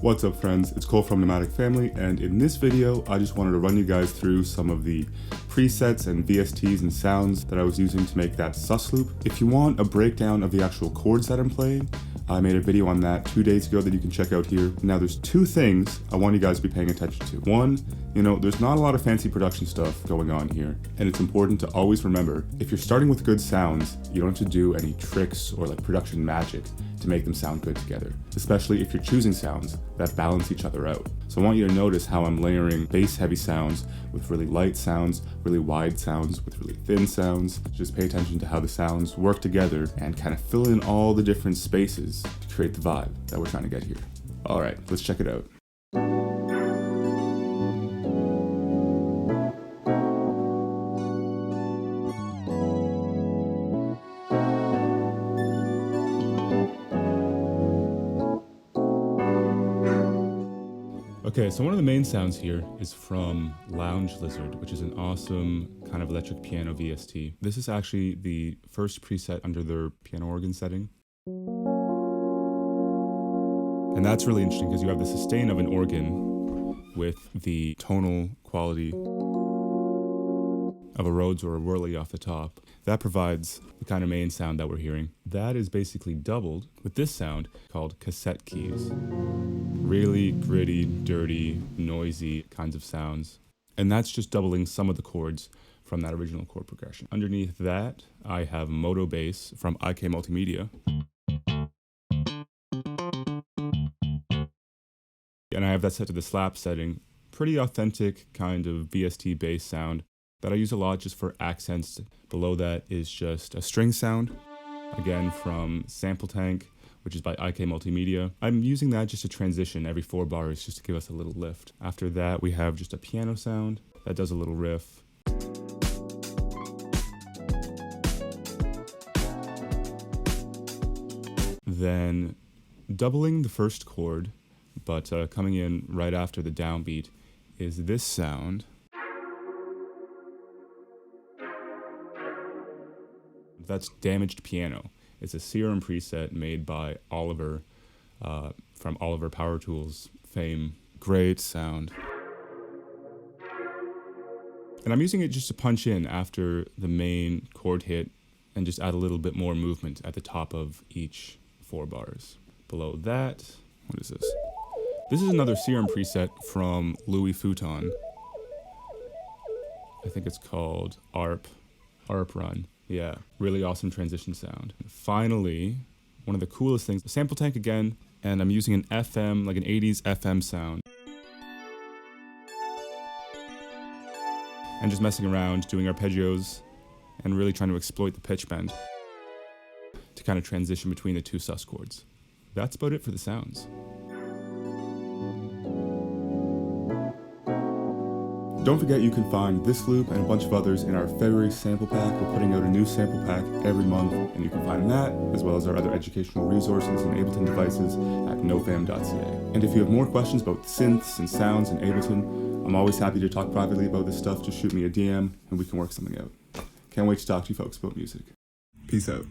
What's up friends, it's Cole from Nomadic Family, and in this video I just wanted to run you guys through some of the presets and VSTs and sounds that I was using to make that sus loop. If you want a breakdown of the actual chords that I'm playing, I made a video on that 2 days ago that you can check out here. Now there's two things I want you guys to be paying attention to. One, there's not a lot of fancy production stuff going on here, and it's important to always remember, if you're starting with good sounds, you don't have to do any tricks or like production magic to make them sound good together, especially if you're choosing sounds that balance each other out. So I want you to notice how I'm layering bass heavy sounds with really light sounds, really wide sounds with really thin sounds. Just pay attention to how the sounds work together and kind of fill in all the different spaces to create the vibe that we're trying to get here. All right, let's check it out. Okay, so one of the main sounds here is from Lounge Lizard, which is an awesome kind of electric piano VST. This is actually the first preset under their piano organ setting. And that's really interesting because you have the sustain of an organ with the tonal quality of a Rhodes or a Whirly off the top. That provides the kind of main sound that we're hearing. That is basically doubled with this sound called cassette keys. Really gritty, dirty, noisy kinds of sounds. And that's just doubling some of the chords from that original chord progression. Underneath that, I have Moto Bass from IK Multimedia. And I have that set to the slap setting. Pretty authentic kind of VST bass sound that I use a lot just for accents. Below that is just a string sound, again from Sample Tank, which is by IK Multimedia. I'm using that just to transition every 4 bars just to give us a little lift. After that, we have just a piano sound that does a little riff. Then doubling the first chord, but coming in right after the downbeat is this sound. That's Damaged Piano. It's a Serum preset made by Oliver from Oliver Power Tools fame. Great sound. And I'm using it just to punch in after the main chord hit and just add a little bit more movement at the top of each 4 bars. Below that, what is this? This is another Serum preset from Louis Vuitton. I think it's called ARP Run. Yeah, really awesome transition sound. And finally, one of the coolest things, the Sample Tank again, and I'm using an FM, like an 80s FM sound. And just messing around, doing arpeggios, and really trying to exploit the pitch bend to kind of transition between the 2 sus chords. That's about it for the sounds. Don't forget you can find this loop and a bunch of others in our February sample pack. We're putting out a new sample pack every month, and you can find that, as well as our other educational resources and Ableton devices at nofam.ca. And if you have more questions about synths and sounds in Ableton, I'm always happy to talk privately about this stuff. Just shoot me a DM and we can work something out. Can't wait to talk to you folks about music. Peace out.